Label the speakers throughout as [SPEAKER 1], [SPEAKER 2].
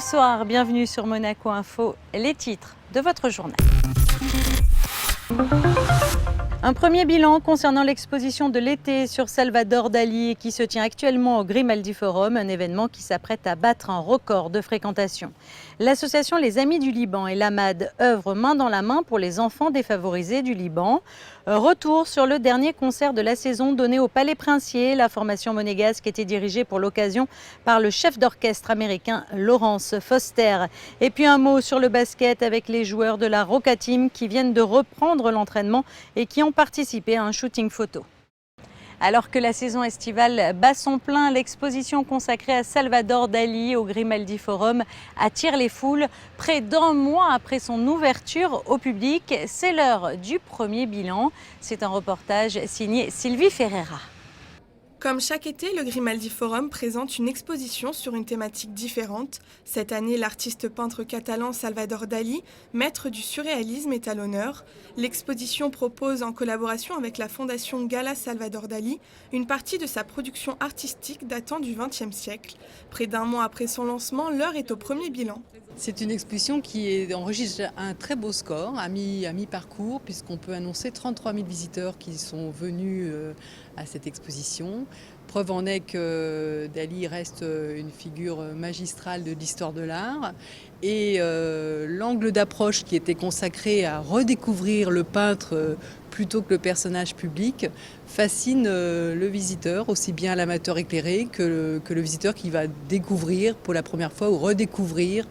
[SPEAKER 1] Bonsoir, bienvenue sur Monaco Info, les titres de votre journal. Un premier bilan concernant l'exposition de l'été sur Salvador Dali qui se tient actuellement au Grimaldi Forum, un événement qui s'apprête à battre un record de fréquentation. L'association Les Amis du Liban et l'AMAD œuvrent main dans la main pour les enfants défavorisés du Liban. Retour sur le dernier concert de la saison donné au Palais Princier. La formation monégasque était dirigée pour l'occasion par le chef d'orchestre américain Lawrence Foster. Et puis un mot sur le basket avec les joueurs de la Roca Team qui viennent de reprendre l'entraînement et qui ont participé à un shooting photo. Alors que la saison estivale bat son plein, l'exposition consacrée à Salvador Dali au Grimaldi Forum attire les foules. Près d'un mois après son ouverture au public, c'est l'heure du premier bilan. C'est un reportage signé Sylvie Ferreira.
[SPEAKER 2] Comme chaque été, le Grimaldi Forum présente une exposition sur une thématique différente. Cette année, l'artiste peintre catalan Salvador Dali, maître du surréalisme, est à l'honneur. L'exposition propose, en collaboration avec la fondation Gala Salvador Dali, une partie de sa production artistique datant du XXe siècle. Près d'un mois après son lancement, l'heure est au premier bilan.
[SPEAKER 3] C'est une exposition qui enregistre un très beau score à mi-parcours, puisqu'on peut annoncer 33 000 visiteurs qui sont venus à cette exposition. Preuve en est que Dali reste une figure magistrale de l'histoire de l'art. Et l'angle d'approche qui était consacré à redécouvrir le peintre plutôt que le personnage public fascine le visiteur, aussi bien l'amateur éclairé que le visiteur qui va découvrir pour la première fois ou redécouvrir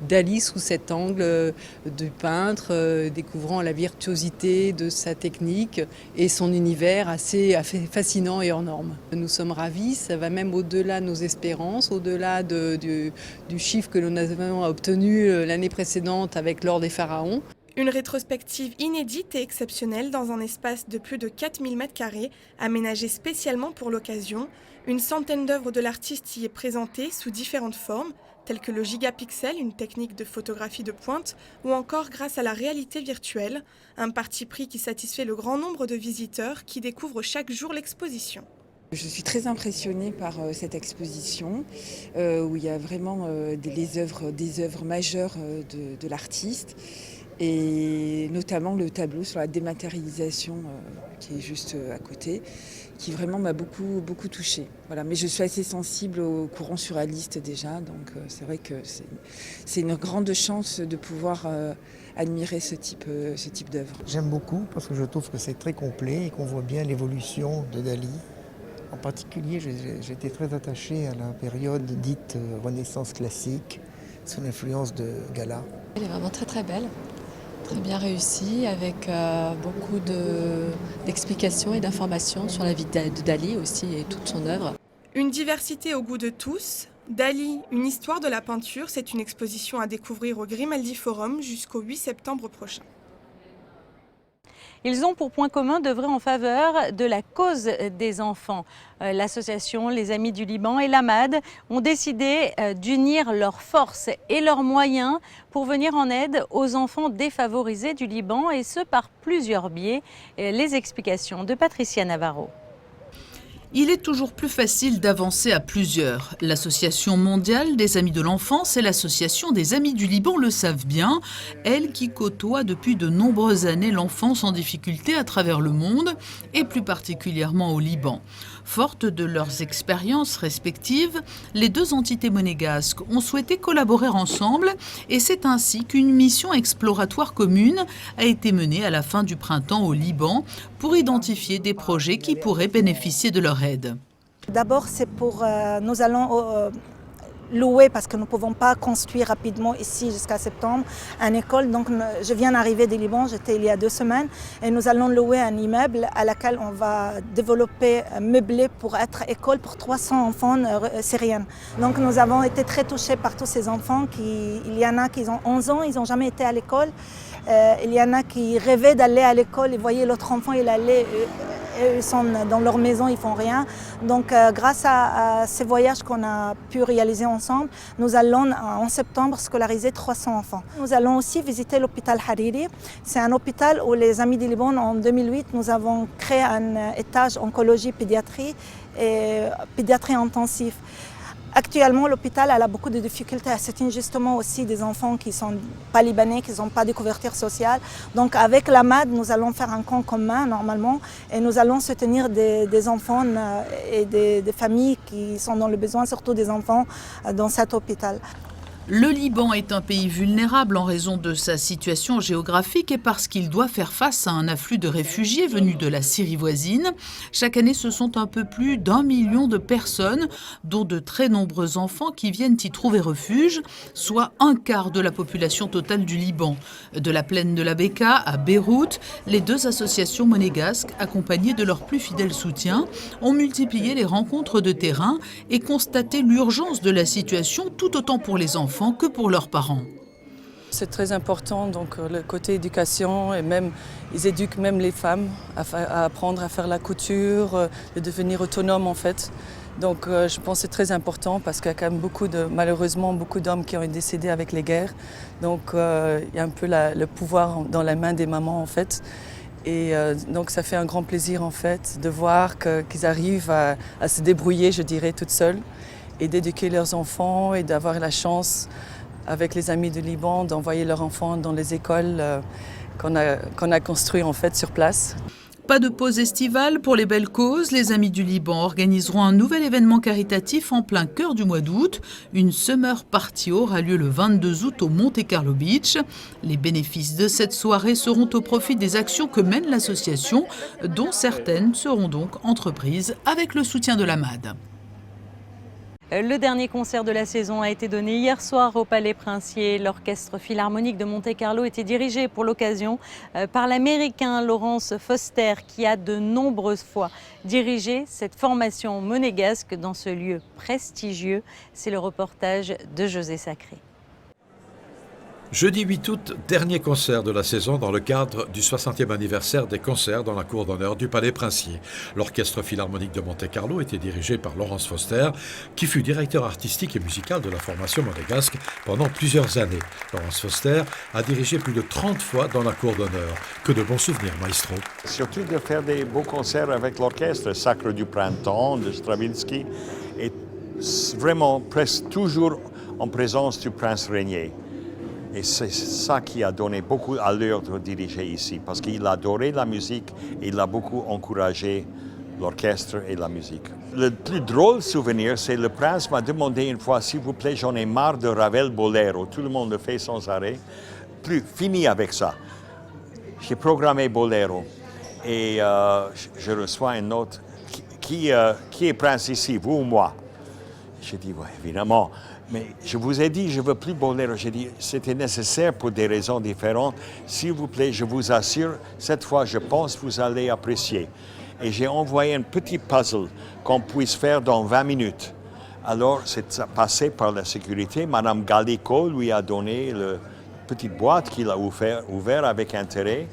[SPEAKER 3] Dali sous cet angle du peintre, découvrant la virtuosité de sa technique et son univers assez fascinant et hors norme. Nous sommes ravis, ça va même au-delà de nos espérances, au-delà du chiffre que nous avons obtenu l'année précédente avec l'Or des Pharaons.
[SPEAKER 2] Une rétrospective inédite et exceptionnelle dans un espace de plus de 4000 m², aménagé spécialement pour l'occasion. Une centaine d'œuvres de l'artiste y est présentée sous différentes formes, telles que le gigapixel, une technique de photographie de pointe, ou encore grâce à la réalité virtuelle, un parti pris qui satisfait le grand nombre de visiteurs qui découvrent chaque jour l'exposition.
[SPEAKER 4] Je suis très impressionnée par cette exposition où il y a vraiment des œuvres majeures de l'artiste. Et notamment le tableau sur la dématérialisation qui est juste à côté, qui vraiment m'a beaucoup touchée. Voilà. Mais je suis assez sensible au courant surréaliste déjà, donc c'est vrai que c'est une grande chance de pouvoir admirer ce type d'œuvre.
[SPEAKER 5] J'aime beaucoup parce que je trouve que c'est très complet et qu'on voit bien l'évolution de Dali. En particulier, j'étais très attaché à la période dite Renaissance classique, sous l'influence de Gala.
[SPEAKER 6] Elle est vraiment très très belle. Très bien réussi, avec beaucoup d'explications et d'informations sur la vie de Dali aussi et toute son œuvre.
[SPEAKER 2] Une diversité au goût de tous. Dali, une histoire de la peinture, c'est une exposition à découvrir au Grimaldi Forum jusqu'au 8 septembre prochain.
[SPEAKER 1] Ils ont pour point commun d'œuvrer en faveur de la cause des enfants. L'association Les Amis du Liban et l'AMAD ont décidé d'unir leurs forces et leurs moyens pour venir en aide aux enfants défavorisés du Liban, et ce par plusieurs biais. Les explications de Patricia Navarro.
[SPEAKER 7] Il est toujours plus facile d'avancer à plusieurs. L'Association mondiale des Amis de l'enfance et l'Association des Amis du Liban le savent bien, elles qui côtoient depuis de nombreuses années l'enfance en difficulté à travers le monde, et plus particulièrement au Liban. Fortes de leurs expériences respectives, les deux entités monégasques ont souhaité collaborer ensemble, et c'est ainsi qu'une mission exploratoire commune a été menée à la fin du printemps au Liban pour identifier des projets qui pourraient bénéficier de leur aide.
[SPEAKER 8] D'abord, c'est pour nous allons louer, parce que nous ne pouvons pas construire rapidement ici jusqu'à septembre, une école. Donc je viens d'arriver du Liban, j'étais il y a 2 semaines, et nous allons louer un immeuble à laquelle on va développer, meubler pour être école pour 300 enfants syriens. Donc nous avons été très touchés par tous ces enfants. Il y en a qui ont 11 ans, ils n'ont jamais été à l'école. Il y en a qui rêvaient d'aller à l'école et voyaient l'autre enfant, il allait. Ils sont dans leur maison, ils font rien. Donc grâce à ces voyages qu'on a pu réaliser ensemble, nous allons en septembre scolariser 300 enfants. Nous allons aussi visiter l'hôpital Hariri. C'est un hôpital où les Amis du Liban, en 2008, nous avons créé un étage oncologie pédiatrie et pédiatrie intensive. Actuellement, l'hôpital a beaucoup de difficultés à soutenir justement aussi des enfants qui ne sont pas libanais, qui n'ont pas de couverture sociale. Donc avec la MAD, nous allons faire un camp commun normalement et nous allons soutenir des enfants et des familles qui sont dans le besoin, surtout des enfants dans cet hôpital.
[SPEAKER 7] Le Liban est un pays vulnérable en raison de sa situation géographique et parce qu'il doit faire face à un afflux de réfugiés venus de la Syrie voisine. Chaque année, ce sont un peu plus d'1 million de personnes, dont de très nombreux enfants qui viennent y trouver refuge, soit un quart de la population totale du Liban. De la plaine de la Bekaa à Beyrouth, les deux associations monégasques, accompagnées de leur plus fidèle soutien, ont multiplié les rencontres de terrain et constaté l'urgence de la situation tout autant pour les enfants que pour leurs parents.
[SPEAKER 9] C'est très important, donc le côté éducation, et même ils éduquent même les femmes à apprendre à faire la couture, de devenir autonomes en fait. Donc je pense que c'est très important parce qu'il y a quand même malheureusement beaucoup d'hommes qui ont décédé avec les guerres. Donc il y a un peu le pouvoir dans la main des mamans en fait. Et donc ça fait un grand plaisir en fait de voir qu'ils arrivent à se débrouiller, je dirais, toutes seules, et d'éduquer leurs enfants et d'avoir la chance, avec les Amis du Liban, d'envoyer leurs enfants dans les écoles qu'on a construites en fait sur place.
[SPEAKER 7] Pas de pause estivale pour les belles causes. Les Amis du Liban organiseront un nouvel événement caritatif en plein cœur du mois d'août. Une Summer Party aura lieu le 22 août au Monte Carlo Beach. Les bénéfices de cette soirée seront au profit des actions que mène l'association, dont certaines seront donc entreprises avec le soutien de la MAD.
[SPEAKER 1] Le dernier concert de la saison a été donné hier soir au Palais Princier. L'Orchestre Philharmonique de Monte-Carlo était dirigé pour l'occasion par l'Américain Lawrence Foster, qui a de nombreuses fois dirigé cette formation monégasque dans ce lieu prestigieux. C'est le reportage de José Sacré.
[SPEAKER 10] Jeudi 8 août, dernier concert de la saison dans le cadre du 60e anniversaire des concerts dans la cour d'honneur du Palais Princier. L'Orchestre Philharmonique de Monte-Carlo était dirigé par Lawrence Foster, qui fut directeur artistique et musical de la formation monégasque pendant plusieurs années. Lawrence Foster a dirigé plus de 30 fois dans la cour d'honneur. Que de bons souvenirs, maestro.
[SPEAKER 11] Surtout de faire des beaux concerts avec l'orchestre, Sacre du Printemps de Stravinsky, et vraiment presque toujours en présence du prince régnier. Et c'est ça qui a donné beaucoup à l'ordre de diriger ici, parce qu'il adorait la musique et il a beaucoup encouragé l'orchestre et la musique. Le plus drôle souvenir, c'est le prince m'a demandé une fois, s'il vous plaît, j'en ai marre de Ravel Bolero. Tout le monde le fait sans arrêt. Fini avec ça. J'ai programmé Bolero et je reçois une note. Qui est prince ici, vous ou moi? J'ai dit, oui, évidemment. Mais je vous ai dit, je ne veux plus Bolero. J'ai dit, c'était nécessaire pour des raisons différentes. S'il vous plaît, je vous assure, cette fois, je pense que vous allez apprécier. Et j'ai envoyé un petit puzzle qu'on puisse faire dans 20 minutes. Alors, c'est passé par la sécurité. Madame Gallico lui a donné la petite boîte qu'il a ouvert avec intérêt.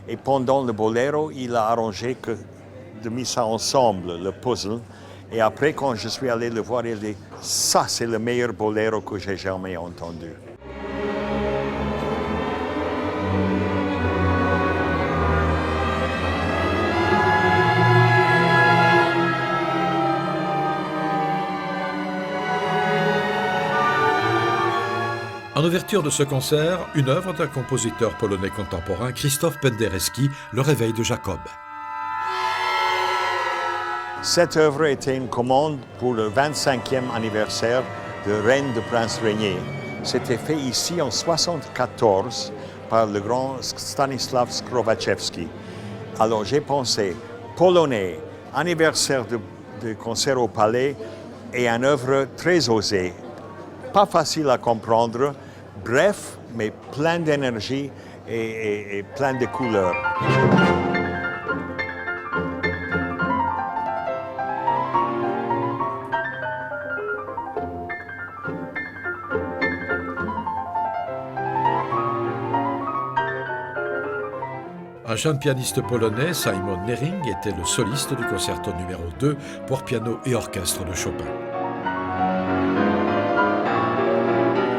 [SPEAKER 11] Et pendant le Bolero, il a arrangé de mettre ça ensemble, le puzzle. Et après, quand je suis allé le voir, il dit « Ça, c'est le meilleur boléro que j'ai jamais entendu ».
[SPEAKER 10] En ouverture de ce concert, une œuvre d'un compositeur polonais contemporain, Krzysztof Penderecki, Le Réveil de Jacob.
[SPEAKER 11] Cette œuvre était une commande pour le 25e anniversaire de Reine de Prince Régnier. C'était fait ici en 1974 par le grand Stanisław Skrowaczewski. Alors j'ai pensé, polonais, anniversaire de concert au Palais et une œuvre très osée, pas facile à comprendre, bref, mais plein d'énergie et plein de couleurs.
[SPEAKER 10] Un jeune pianiste polonais, Simon Nering, était le soliste du concerto numéro 2 pour piano et orchestre de Chopin.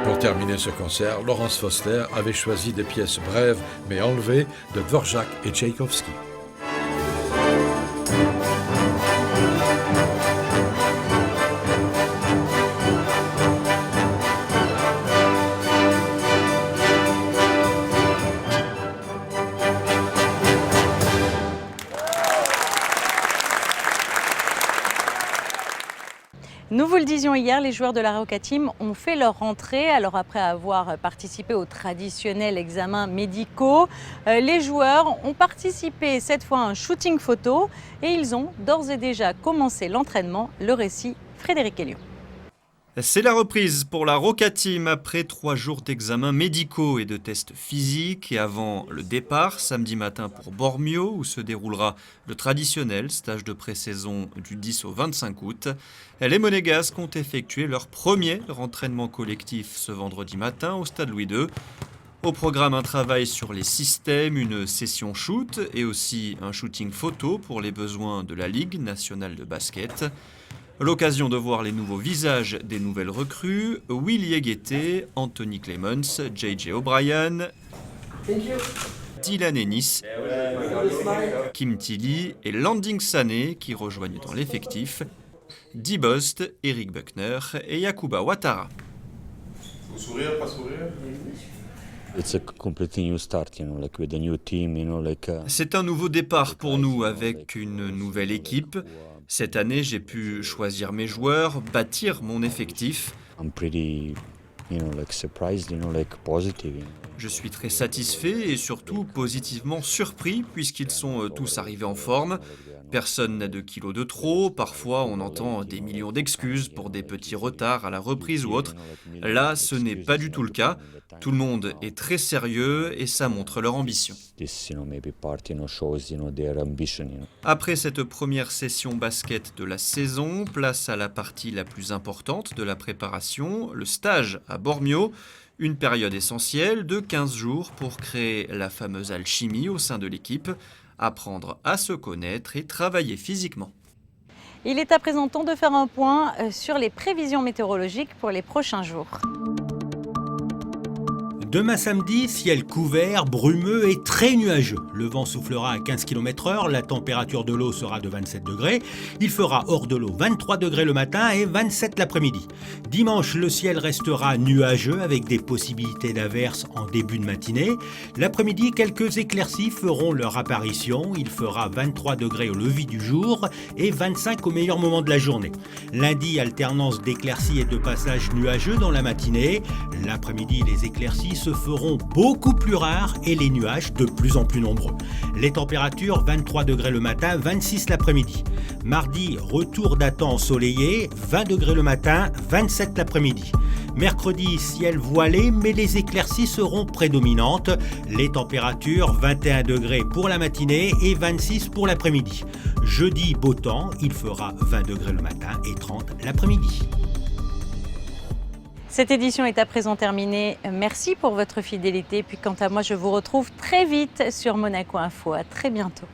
[SPEAKER 10] Pour terminer ce concert, Lawrence Foster avait choisi des pièces brèves mais enlevées de Dvorak et Tchaïkovski.
[SPEAKER 1] vous le disions hier, les joueurs de la Roca Team ont fait leur rentrée. Alors après avoir participé aux traditionnels examens médicaux, les joueurs ont participé cette fois à un shooting photo et ils ont d'ores et déjà commencé l'entraînement. Le récit, Frédéric Elion.
[SPEAKER 12] C'est la reprise pour la Roca Team après 3 jours d'examens médicaux et de tests physiques et avant le départ samedi matin pour Bormio où se déroulera le traditionnel stage de pré-saison du 10 au 25 août. Les Monégasques ont effectué leur premier entraînement collectif ce vendredi matin au stade Louis II. Au programme, un travail sur les systèmes, une session shoot et aussi un shooting photo pour les besoins de la Ligue nationale de basket. L'occasion de voir les nouveaux visages des nouvelles recrues, Will Yegete, Anthony Clemens, JJ O'Brien, Dylan Ennis, Kim Tilly et Landing Sané qui rejoignent dans l'effectif, Dibost, Eric Buckner et Yakuba Ouattara.
[SPEAKER 13] Faut sourire, pas sourire?
[SPEAKER 12] C'est un nouveau départ pour nous avec une nouvelle équipe. Cette année, j'ai pu choisir mes joueurs, bâtir mon effectif. Je suis très satisfait et surtout positivement surpris puisqu'ils sont tous arrivés en forme. Personne n'a de kilos de trop, parfois on entend des millions d'excuses pour des petits retards à la reprise ou autre. Là, ce n'est pas du tout le cas. Tout le monde est très sérieux et ça montre leur ambition. Après cette première session basket de la saison, place à la partie la plus importante de la préparation, le stage à Bormio. Une période essentielle de 15 jours pour créer la fameuse alchimie au sein de l'équipe, apprendre à se connaître et travailler physiquement.
[SPEAKER 1] Il est à présent temps de faire un point sur les prévisions météorologiques pour les prochains jours.
[SPEAKER 14] Demain samedi, ciel couvert, brumeux et très nuageux. Le vent soufflera à 15 km/h, la température de l'eau sera de 27 degrés. Il fera hors de l'eau 23 degrés le matin et 27 l'après-midi. Dimanche, le ciel restera nuageux avec des possibilités d'averses en début de matinée. L'après-midi, quelques éclaircies feront leur apparition. Il fera 23 degrés au lever du jour et 25 au meilleur moment de la journée. Lundi, alternance d'éclaircies et de passages nuageux dans la matinée. L'après-midi, les éclaircies se feront beaucoup plus rares et les nuages de plus en plus nombreux. Les températures 23 degrés le matin, 26 l'après-midi. Mardi, retour d'un temps ensoleillé, 20 degrés le matin, 27 l'après-midi. Mercredi, ciel voilé, mais les éclaircies seront prédominantes. Les températures 21 degrés pour la matinée et 26 pour l'après-midi. Jeudi, beau temps, il fera 20 degrés le matin et 30 l'après-midi.
[SPEAKER 1] Cette édition est à présent terminée. Merci pour votre fidélité. Puis quant à moi, je vous retrouve très vite sur Monaco Info. À très bientôt.